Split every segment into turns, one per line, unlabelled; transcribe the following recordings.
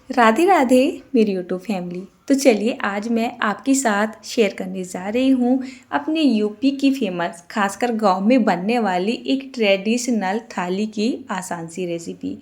राधे राधे मेरी YouTube family. तो चलिए आज मैं आपके साथ शेयर करने जा रही हूँ अपने यूपी की फेमस खासकर गांव में बनने वाली एक ट्रेडिशनल थाली की आसान सी रेसिपी,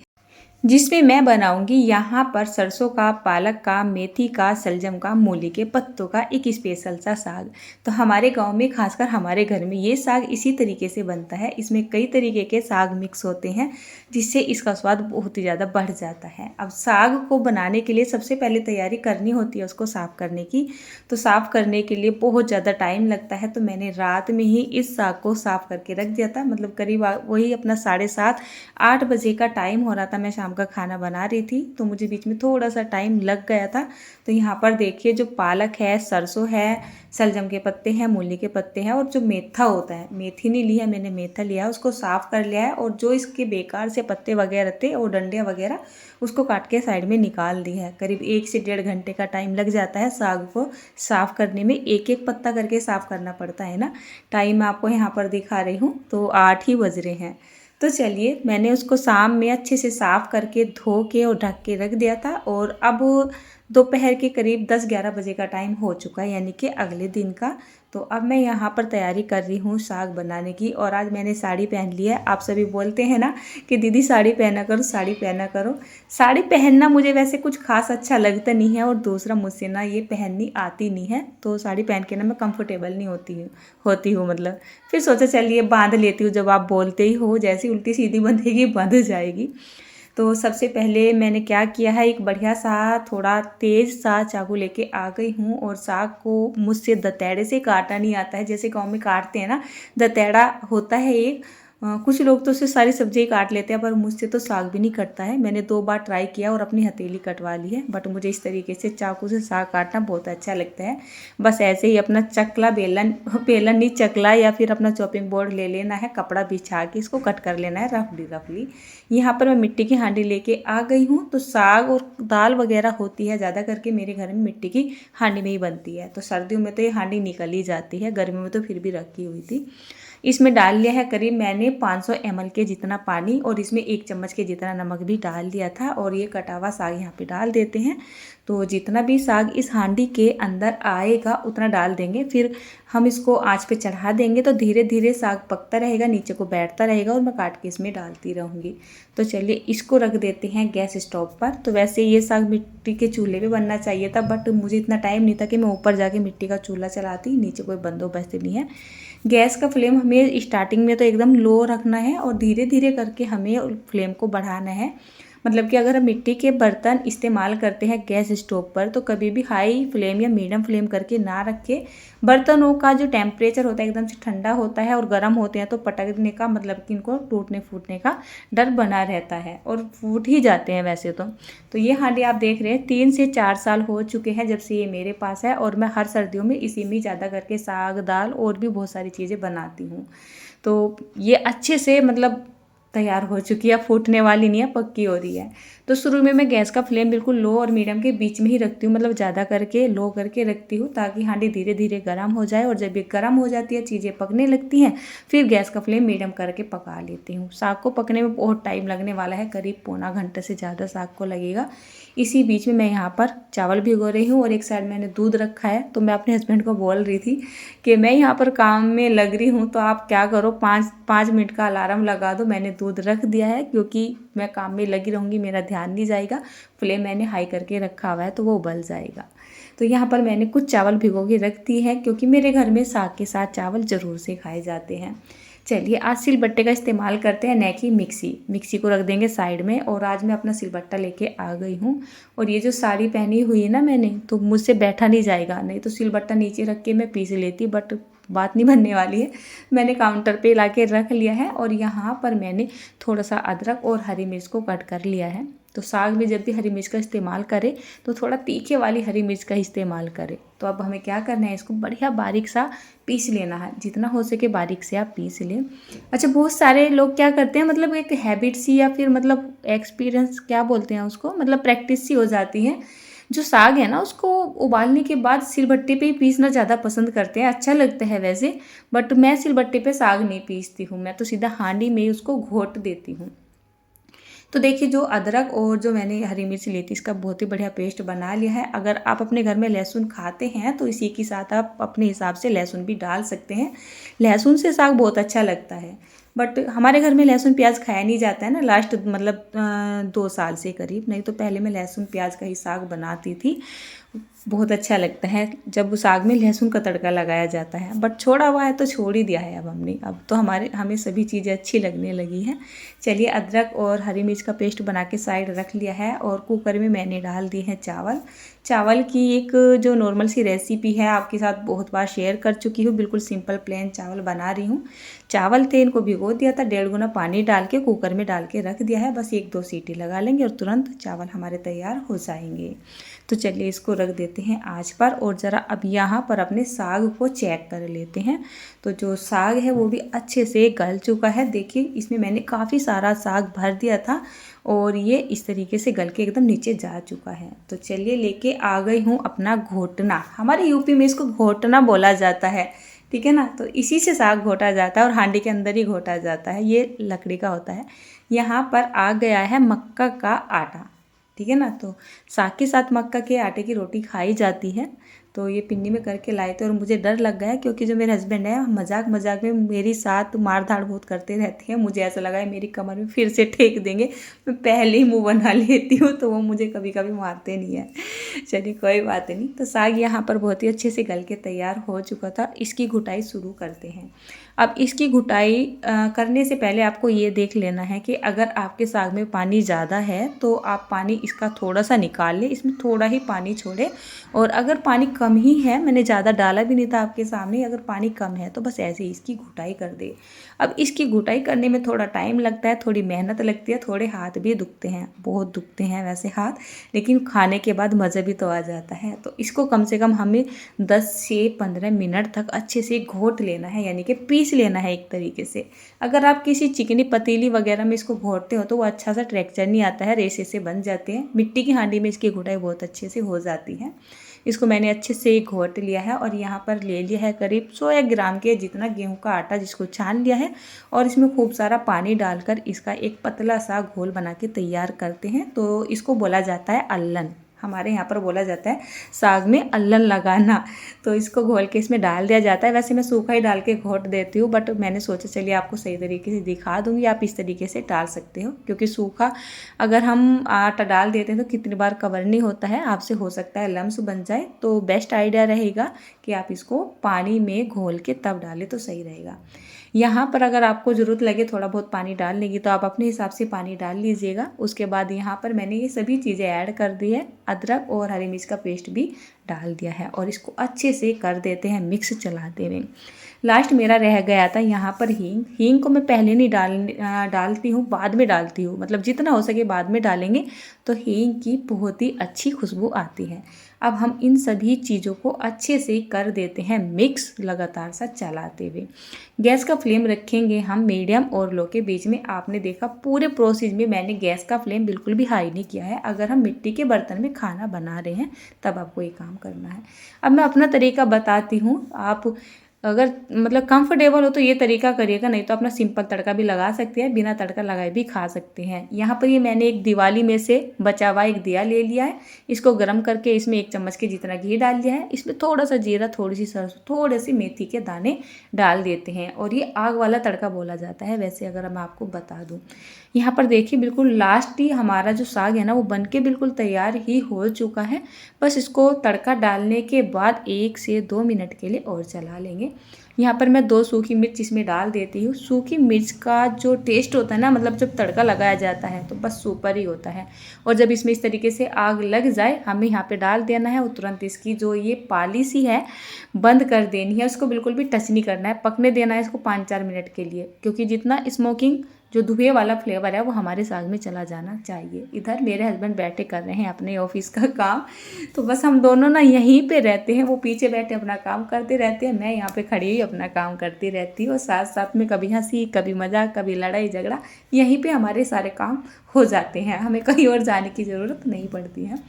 जिसमें मैं बनाऊंगी यहाँ पर सरसों का, पालक का, मेथी का, शलजम का, मूली के पत्तों का एक स्पेशल सा साग। तो हमारे गांव में खासकर हमारे घर में ये साग इसी तरीके से बनता है। इसमें कई तरीके के साग मिक्स होते हैं जिससे इसका स्वाद बहुत ही ज़्यादा बढ़ जाता है। अब साग को बनाने के लिए सबसे पहले तैयारी करनी होती है उसको साफ़ करने की। तो साफ़ करने के लिए बहुत ज़्यादा टाइम लगता है, तो मैंने रात में ही इस साग को साफ़ करके रख दिया था। मतलब करीब वही अपना 7:30-8 बजे का टाइम हो रहा था। मैं शाम का खाना बना रही थी तो मुझे बीच में थोड़ा सा टाइम लग गया था। तो यहाँ पर देखिए जो पालक है, सरसों है, शलजम के पत्ते हैं, मूली के पत्ते हैं और जो मेथा होता है, मेथी नहीं लिया मैंने, मेथा लिया है, उसको साफ़ कर लिया है। और जो इसके बेकार से पत्ते वगैरह थे और डंडियाँ वगैरह उसको काट के साइड में निकाल दी है। करीब 1 से 1.5 घंटे का टाइम लग जाता है साग को साफ़ करने में। एक एक पत्ता करके साफ़ करना पड़ता है ना। टाइम आपको यहाँ पर दिखा रही हूँ तो 8 ही बज रहे हैं। तो चलिए मैंने उसको शाम में अच्छे से साफ़ करके धो के और ढक के रख दिया था। और अब दोपहर के करीब 10-11 बजे का टाइम हो चुका है, यानी कि अगले दिन का। तो अब मैं यहाँ पर तैयारी कर रही हूँ साग बनाने की। और आज मैंने साड़ी पहन ली है। आप सभी बोलते हैं ना कि दीदी साड़ी पहना करो, साड़ी पहना करो। साड़ी पहनना मुझे वैसे कुछ खास अच्छा लगता नहीं है और दूसरा मुझसे ना ये पहननी आती नहीं है। तो साड़ी पहन के ना मैं कंफर्टेबल नहीं होती हूँ मतलब। फिर सोचा चलिए बांध लेती हूँ, जब आप बोलते ही हो। जैसी उल्टी सीधी बंधेगी बंध जाएगी। तो सबसे पहले मैंने क्या किया है, एक बढ़िया सा थोड़ा तेज़ सा चाकू लेके आ गई हूँ। और साग को मुझसे दतेड़े से काटना नहीं आता है, जैसे गाँव में काटते हैं ना, दतेड़ा होता है एक। कुछ लोग तो उससे सारी सब्जी काट लेते हैं, पर मुझसे तो साग भी नहीं कटता है। मैंने 2 बार ट्राई किया और अपनी हथेली कटवा ली है, बट मुझे इस तरीके से चाकू से साग काटना बहुत अच्छा लगता है। बस ऐसे ही अपना चकला, बेलन बेलन नहीं चकला या फिर अपना चॉपिंग बोर्ड ले लेना है, कपड़ा बिछा के इसको कट कर लेना है रफली रफली। यहाँ पर मैं मिट्टी की हांडी लेके आ गई हूँ। तो साग और दाल वगैरह होती है ज़्यादा करके मेरे घर में मिट्टी की हांडी में ही बनती है। तो सर्दियों में तो ये हांडी निकल ही जाती है, गर्मियों में तो फिर भी रखी हुई थी। इसमें डाल लिया है करीब मैंने 500 ml के जितना पानी, और इसमें 1 चम्मच के जितना नमक भी डाल दिया था। और ये कटा हुआ साग यहाँ पे डाल देते हैं। तो जितना भी साग इस हांडी के अंदर आएगा उतना डाल देंगे। फिर हम इसको आंच पे चढ़ा देंगे तो धीरे धीरे साग पकता रहेगा, नीचे को बैठता रहेगा और मैं काट के इसमें डालती रहूँगी। तो चलिए इसको रख देते हैं गैस स्टोव पर। तो वैसे ये साग मिट्टी के चूल्हे पे बनना चाहिए था, बट मुझे इतना टाइम नहीं था कि मैं ऊपर जाके मिट्टी का चूल्हा चलाती, नीचे कोई बंदोबस्त नहीं है। गैस का फ्लेम हमें स्टार्टिंग में तो एकदम लो रखना है और धीरे धीरे करके हमें फ्लेम को बढ़ाना है। मतलब कि अगर हम मिट्टी के बर्तन इस्तेमाल करते हैं गैस स्टोव पर तो कभी भी हाई फ्लेम या मीडियम फ्लेम करके ना रखें। बर्तनों का जो टेम्परेचर होता है एकदम से ठंडा होता है और गर्म होते हैं तो पटकने का, मतलब कि इनको टूटने फूटने का डर बना रहता है और फूट ही जाते हैं वैसे तो ये हांडी आप देख रहे हैं 3 से 4 साल हो चुके हैं जब से ये मेरे पास है। और मैं हर सर्दियों में इसी में ज़्यादा करके साग, दाल और भी बहुत सारी चीज़ें बनाती हूँ। तो ये अच्छे से मतलब तैयार हो चुकी है, फूटने वाली नहीं है, पक्की हो रही है। तो शुरू में मैं गैस का फ्लेम बिल्कुल लो और मीडियम के बीच में ही रखती हूँ, मतलब ज़्यादा करके लो करके रखती हूँ ताकि हांडी धीरे धीरे गर्म हो जाए। और जब ये गर्म हो जाती है, चीज़ें पकने लगती हैं, फिर गैस का फ्लेम मीडियम करके पका लेती हूँ। साग को पकने में बहुत टाइम लगने वाला है, करीब पौना घंटे से ज़्यादा साग को लगेगा। इसी बीच में मैं यहाँ पर चावल भिगो रही हूँ और एक साइड मैंने दूध रखा है। तो मैं अपने हस्बैंड को बोल रही थी कि मैं यहाँ पर काम में लग रही हूँ तो आप क्या करो, 5 मिनट का अलार्म लगा दो। मैंने दूध रख दिया है क्योंकि मैं काम में लगी रहूँगी, मेरा ध्यान नहीं जाएगा। फ्लेम मैंने हाई करके रखा हुआ है तो वो उबल जाएगा। तो यहाँ पर मैंने कुछ चावल भिगो के रख दिए हैं क्योंकि मेरे घर में साग के साथ चावल ज़रूर से खाए जाते हैं। चलिए आज सिलबट्टे का इस्तेमाल करते हैं, न कि मिक्सी को रख देंगे साइड में। और आज मैं अपना सिलबट्टा लेके आ गई हूँ। और ये जो साड़ी पहनी हुई है ना मैंने, तो मुझसे बैठा नहीं जाएगा, नहीं तो सिलबट्टा नीचे रख के मैं पीस लेती, बट बात नहीं बनने वाली है। मैंने काउंटर पे ला के रख लिया है और यहाँ पर मैंने थोड़ा सा अदरक और हरी मिर्च को कट कर लिया है। तो साग में जब भी हरी मिर्च का इस्तेमाल करें तो थोड़ा तीखे वाली हरी मिर्च का इस्तेमाल करें। तो अब हमें क्या करना है, इसको बढ़िया बारीक सा पीस लेना है, जितना हो सके बारीक से आप पीस लें। अच्छा, बहुत सारे लोग क्या करते हैं, मतलब एक हैबिट सी या फिर मतलब एक्सपीरियंस क्या बोलते हैं उसको, मतलब प्रैक्टिस सी हो जाती है। जो साग है ना उसको उबालने के बाद सिलबट्टे पे ही पीसना ज़्यादा पसंद करते हैं, अच्छा लगता है वैसे। बट मैं सिलबट्टे पे साग नहीं पीसती हूँ, मैं तो सीधा हांडी में ही उसको घोट देती हूँ। तो देखिए जो अदरक और जो मैंने हरी मिर्च ली थी इसका बहुत ही बढ़िया पेस्ट बना लिया है। अगर आप अपने घर में लहसुन खाते हैं तो इसी के साथ आप अपने हिसाब से लहसुन भी डाल सकते हैं। लहसुन से साग बहुत अच्छा लगता है, बट हमारे घर में लहसुन प्याज खाया नहीं जाता है ना, लास्ट मतलब 2 साल से करीब। नहीं तो पहले मैं लहसुन प्याज का ही साग बनाती थी। बहुत अच्छा लगता है जब साग में लहसुन का तड़का लगाया जाता है, बट छोड़ा हुआ है तो छोड़ ही दिया है अब हमने। अब तो हमें सभी चीज़ें अच्छी लगने लगी हैं। चलिए अदरक और हरी मिर्च का पेस्ट बना के साइड रख लिया है और कुकर में मैंने डाल दिए हैं चावल। चावल की एक जो नॉर्मल सी रेसिपी है आपके साथ बहुत बार शेयर कर चुकी हूँ। बिल्कुल सिंपल प्लेन चावल बना रही हूँ। चावल थे इनको भिगो दिया था, 1.5 गुना पानी डाल के कुकर में डाल के रख दिया है। बस 1-2 सीटी लगा लेंगे और तुरंत चावल हमारे तैयार हो जाएंगे। तो चलिए इसको रख देते हैं आंच पर और ज़रा अब यहाँ पर अपने साग को चेक कर लेते हैं। तो जो साग है वो भी अच्छे से गल चुका है। देखिए इसमें मैंने काफ़ी सारा साग भर दिया था और ये इस तरीके से गल के एकदम नीचे जा चुका है। तो चलिए लेके आ गई हूँ अपना घोटना। हमारे यूपी में इसको घोटना बोला जाता है, ठीक है ना। तो इसी से साग घोटा जाता है और हांडी के अंदर ही घोटा जाता है। ये लकड़ी का होता है। यहाँ पर आ गया है मक्का का आटा, ठीक है ना। तो साग के साथ मक्का के आटे की रोटी खाई जाती है। तो ये पिन्नी में करके लाए थे और मुझे डर लग गया क्योंकि जो मेरे हस्बैंड है मजाक मजाक में मेरे साथ मार धाड़ बहुत करते रहते हैं। मुझे ऐसा लगा है मेरी कमर में फिर से ठेक देंगे। मैं पहले ही मुँह बना लेती हूँ तो वो मुझे कभी कभी मारते नहीं है। चलिए कोई बात नहीं। तो साग यहाँ पर बहुत ही अच्छे से गल के तैयार हो चुका था। इसकी घुटाई शुरू करते हैं। अब इसकी घुटाई करने से पहले आपको ये देख लेना है कि अगर आपके साग में पानी ज़्यादा है तो आप पानी इसका थोड़ा सा निकाल लें, इसमें थोड़ा ही पानी छोड़े। और अगर पानी कम ही है, मैंने ज़्यादा डाला भी नहीं था आपके सामने, अगर पानी कम है तो बस ऐसे ही इसकी घुटाई कर दे। अब इसकी घुटाई करने में थोड़ा टाइम लगता है, थोड़ी मेहनत लगती है, थोड़े हाथ भी दुखते हैं, बहुत दुखते हैं वैसे हाथ, लेकिन खाने के बाद मज़ा भी तो आ जाता है। तो इसको कम से कम हमें 10 से 15 मिनट तक अच्छे से घोट लेना है, यानी कि पीस लेना है एक तरीके से। अगर आप किसी चिकनी पतीली वगैरह में इसको घोटते हो तो वो अच्छा सा टेक्सचर नहीं आता है, रेसे से बन जाते हैं। मिट्टी की हांडी में इसकी घुटाई बहुत अच्छे से हो जाती है। इसको मैंने अच्छे से घोट लिया है और यहाँ पर ले लिया है करीब 100 ग्राम के जितना गेहूं का आटा, जिसको छान लिया है और इसमें खूब सारा पानी डालकर इसका एक पतला सा घोल बना के तैयार करते हैं। तो इसको बोला जाता है अल्लन, हमारे यहाँ पर बोला जाता है साग में अल्लन लगाना। तो इसको घोल के इसमें डाल दिया जाता है। वैसे मैं सूखा ही डाल के घोट देती हूँ, बट मैंने सोचा चलिए आपको सही तरीके से दिखा दूँगी, आप इस तरीके से डाल सकते हो। क्योंकि सूखा अगर हम आटा डाल देते हैं तो कितनी बार कवर नहीं होता है, आपसे हो सकता है लम्स बन जाए। तो बेस्ट आइडिया रहेगा कि आप इसको पानी में घोल के तब डालें तो सही रहेगा। यहाँ पर अगर आपको ज़रूरत लगे थोड़ा बहुत पानी डाल लेंगी तो आप अपने हिसाब से पानी डाल लीजिएगा। उसके बाद यहाँ पर मैंने ये सभी चीज़ें ऐड कर दी है, अदरक और हरी मिर्च का पेस्ट भी डाल दिया है और इसको अच्छे से कर देते हैं मिक्स चलाते हुए। लास्ट मेरा रह गया था यहाँ पर हींग को मैं पहले नहीं डालती हूँ, बाद में डालती हूँ, मतलब जितना हो सके बाद में डालेंगे तो हींग की बहुत ही अच्छी खुशबू आती है। अब हम इन सभी चीज़ों को अच्छे से कर देते हैं मिक्स, लगातार सा चलाते हुए। गैस का फ्लेम रखेंगे हम मीडियम और लो के बीच में। आपने देखा पूरे प्रोसेस में मैंने गैस का फ्लेम बिल्कुल भी हाई नहीं किया है। अगर हम मिट्टी के बर्तन में खाना बना रहे हैं तब आपको ये काम करना है। अब मैं अपना तरीका बताती हूँ, आप अगर मतलब कंफर्टेबल हो तो ये तरीका करिएगा, नहीं तो अपना सिंपल तड़का भी लगा सकते हैं, बिना तड़का लगाए भी खा सकते हैं। यहाँ पर ये मैंने एक दिवाली में से बचा हुआ एक दिया ले लिया है। इसको गर्म करके इसमें 1 चम्मच के जितना घी डाल दिया है। इसमें थोड़ा सा जीरा, थोड़ी सी सरसों, थोड़े से मेथी के दाने डाल देते हैं और ये आग वाला तड़का बोला जाता है वैसे, अगर मैं आपको बता दूँ। यहाँ पर देखिए बिल्कुल लास्ट ही हमारा जो साग है ना वो बन के बिल्कुल तैयार ही हो चुका है। बस इसको तड़का डालने के बाद 1 से 2 मिनट के लिए और चला लेंगे। यहाँ पर मैं 2 सूखी मिर्च इसमें डाल देती हूँ। सूखी मिर्च का जो टेस्ट होता है ना, मतलब जब तड़का लगाया जाता है तो बस सुपर ही होता है। और जब इसमें इस तरीके से आग लग जाए हमें यहाँ पे डाल देना है और तुरंत इसकी जो ये पाली सी है बंद कर देनी है। उसको बिल्कुल भी टच नहीं करना है, पकने देना है इसको 5-4 मिनट के लिए, क्योंकि जितना स्मोकिंग जो धुएं वाला फ्लेवर है वो हमारे साग में चला जाना चाहिए। इधर मेरे हस्बैंड बैठे कर रहे हैं अपने ऑफिस का काम, तो बस हम दोनों ना यहीं पे रहते हैं। वो पीछे बैठे अपना काम करते रहते हैं, मैं यहाँ पे खड़ी हुई अपना काम करती रहती हूँ। साथ साथ में कभी हंसी, कभी मजाक, कभी लड़ाई झगड़ा, यहीं पे हमारे सारे काम हो जाते हैं। हमें कहीं और जाने की ज़रूरत नहीं पड़ती है।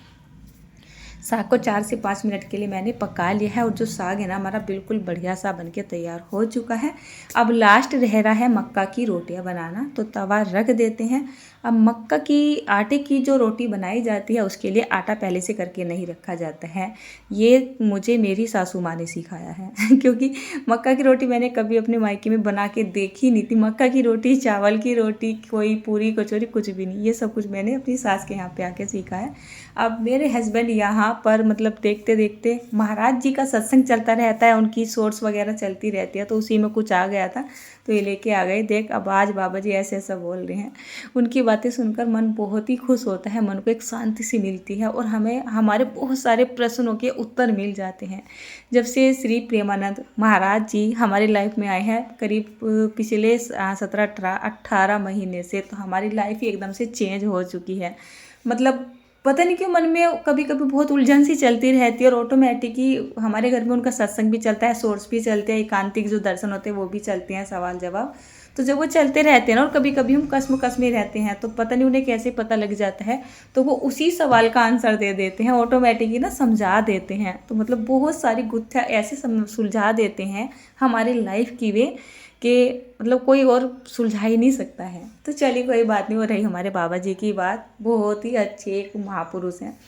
साग को 4 से 5 मिनट के लिए मैंने पका लिया है और जो साग है ना हमारा बिल्कुल बढ़िया सा बनके तैयार हो चुका है। अब लास्ट रह रहा है मक्का की रोटियां बनाना। तो तवा रख देते हैं अब मक्का की आटे की जो रोटी बनाई जाती है उसके लिए आटा पहले से करके नहीं रखा जाता है। ये मुझे मेरी सासू माँ ने सिखाया है क्योंकि मक्का की रोटी मैंने कभी अपने मायके में बना के देखी नहीं थी। मक्का की रोटी, चावल की रोटी, कोई पूरी कचौरी कुछ भी नहीं, ये सब कुछ मैंने अपनी सास के यहाँ पे आके सीखा है। अब मेरे हस्बैंड यहाँ पर मतलब देखते देखते महाराज जी का सत्संग चलता रहता है, उनकी शॉर्ट्स वगैरह चलती रहती है, तो उसी में कुछ आ गया था तो ये लेके आ गए। देख अब आज बाबा जी ऐसे ऐसा बोल रहे हैं। उनकी बातें सुनकर मन बहुत ही खुश होता है, मन को एक शांति सी मिलती है और हमें हमारे बहुत सारे प्रश्नों के उत्तर मिल जाते हैं। जब से श्री प्रेमानंद महाराज जी हमारी लाइफ में आए हैं करीब पिछले 17-18 महीने से, तो हमारी लाइफ ही एकदम से चेंज हो चुकी है। मतलब पता नहीं क्यों मन में कभी कभी बहुत उलझन सी चलती रहती है और ऑटोमेटिक ही हमारे घर में उनका सत्संग भी चलता है, सोर्स भी चलते हैं, एकांतिक जो दर्शन होते हैं वो भी चलते हैं, सवाल जवाब। तो जब वो चलते रहते हैं ना और कभी कभी हम कसम में रहते हैं तो पता नहीं उन्हें कैसे पता लग जाता है, तो वो उसी सवाल का आंसर दे देते हैं, ऑटोमेटिकली ना समझा देते हैं। तो मतलब बहुत सारी गुत्थियाँ ऐसे सुलझा देते हैं हमारी लाइफ की वे कि मतलब कोई और सुलझा ही नहीं सकता है। तो चलिए कोई बात नहीं, हो रही हमारे बाबा जी की बात, बहुत ही अच्छे एक महापुरुष हैं।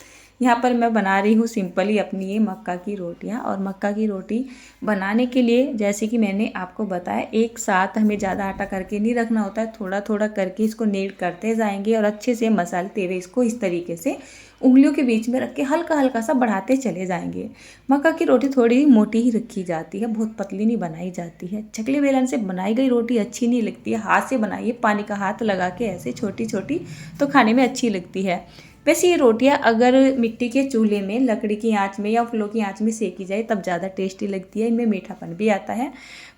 यहाँ पर मैं बना रही हूँ सिंपली अपनी ये मक्का की रोटियाँ। और मक्का की रोटी बनाने के लिए जैसे कि मैंने आपको बताया, एक साथ हमें ज़्यादा आटा करके नहीं रखना होता है, थोड़ा थोड़ा करके इसको नीड करते जाएंगे और अच्छे से मसालते हुए इसको इस तरीके से उंगलियों के बीच में रख के हल्का हल्का सा बढ़ाते चले जाएंगे। मक्का की रोटी थोड़ी मोटी ही रखी जाती है, बहुत पतली नहीं बनाई जाती है। चकले बेलन से बनाई गई रोटी अच्छी नहीं लगती है, हाथ से बनाइए पानी का हाथ लगा के ऐसे छोटी छोटी, तो खाने में अच्छी लगती है। वैसे ये रोटियां अगर मिट्टी के चूल्हे में लकड़ी की आंच में या फ्लो की आंच में सेकी जाए तब ज़्यादा टेस्टी लगती है, इनमें मीठापन भी आता है।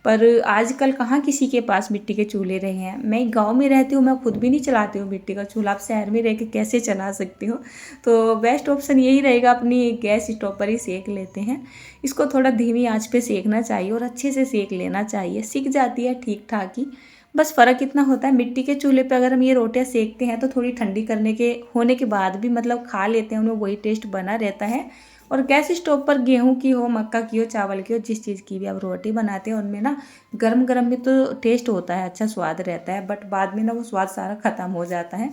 पर आजकल कहाँ किसी के पास मिट्टी के चूल्हे रहे हैं। मैं गांव में रहती हूँ, मैं खुद भी नहीं चलाती हूँ मिट्टी का चूल्हा, आप शहर में रह के कैसे चला सकती हो। तो बेस्ट ऑप्शन यही रहेगा, अपनी गैस स्टोव पर ही सेक लेते हैं। इसको थोड़ा धीमी आंच पे सेकना चाहिए और अच्छे से सेक लेना चाहिए, सिक जाती है ठीक ठाक ही। बस फ़र्क इतना होता है, मिट्टी के चूल्हे पे अगर हम ये रोटियां सेकते हैं तो थोड़ी ठंडी करने के होने के बाद भी मतलब खा लेते हैं, उनमें वही टेस्ट बना रहता है। और गैस स्टोव पर गेहूं की हो, मक्का की हो, चावल की हो, जिस चीज़ की भी आप रोटी बनाते हैं उनमें ना गरम गरम में तो टेस्ट होता है, अच्छा स्वाद रहता है, बट बाद में ना वो स्वाद सारा ख़त्म हो जाता है।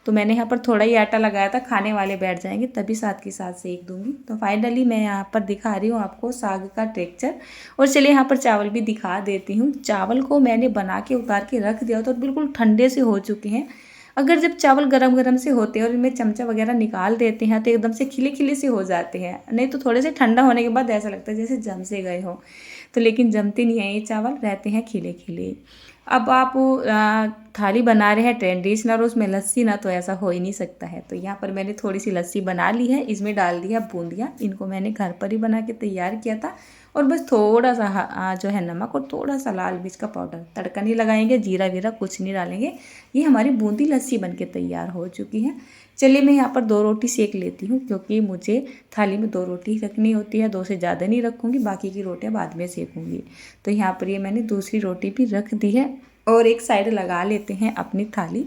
तो मैंने यहाँ पर थोड़ा ही आटा लगाया था, खाने वाले बैठ जाएंगे तभी साथ के साथ सेक दूंगी। तो फाइनली मैं यहाँ पर दिखा रही हूँ आपको साग का टेक्सचर। और चलिए यहाँ पर चावल भी दिखा देती हूँ। चावल को मैंने बना के उतार के रख दिया तो बिल्कुल ठंडे से हो चुके हैं। अगर जब चावल गरम गरम से होते हैं और इनमें चमचा वगैरह निकाल देते हैं तो एकदम से खिले खिले से हो जाते हैं, नहीं तो थोड़े से ठंडा होने के बाद ऐसा लगता है जैसे जम से गए हो। तो लेकिन जमते नहीं हैं ये चावल, रहते हैं खिले खिले। अब आप थाली बना रहे हैं ट्रेडिशनल और उसमें लस्सी ना, तो ऐसा हो ही नहीं सकता है। तो यहाँ पर मैंने थोड़ी सी लस्सी बना ली है, इसमें डाल दिया बूंदियाँ, इनको मैंने घर पर ही बना के तैयार किया था। और बस थोड़ा सा जो है नमक और थोड़ा सा लाल मिर्च का पाउडर, तड़का नहीं लगाएंगे, जीरा वीरा कुछ नहीं डालेंगे। ये हमारी बूंदी लस्सी बनके तैयार हो चुकी है। चलिए मैं यहाँ पर 2 रोटी सेक लेती हूँ क्योंकि मुझे थाली में 2 रोटी रखनी होती है, 2 से ज़्यादा नहीं रखूँगी, बाकी की रोटियाँ बाद में सेकूँगी। तो यहाँ पर ये मैंने दूसरी रोटी भी रख दी है और एक साइड लगा लेते हैं अपनी थाली।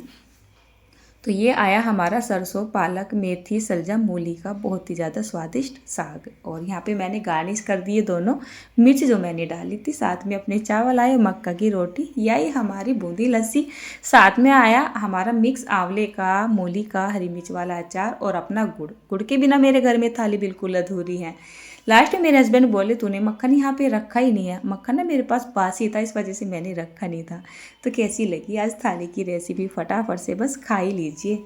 तो ये आया हमारा सरसों, पालक, मेथी, सलजम, मूली का बहुत ही ज़्यादा स्वादिष्ट साग। और यहाँ पे मैंने गार्निश कर दिए दोनों मिर्च जो मैंने डाली थी, साथ में अपने चावल आए, मक्का की रोटी, यही हमारी बूंदी लस्सी, साथ में आया हमारा मिक्स आंवले का, मूली का, हरी मिर्च वाला अचार और अपना गुड़। गुड़ के बिना मेरे घर में थाली बिल्कुल अधूरी है। लास्ट में मेरे हस्बैंड बोले तूने मक्खन यहाँ पे रखा ही नहीं है। मक्खन ना मेरे पास बासी था, इस वजह से मैंने रखा नहीं था। तो कैसी लगी आज थाली की रेसिपी, फटाफट से बस खा ही लीजिए।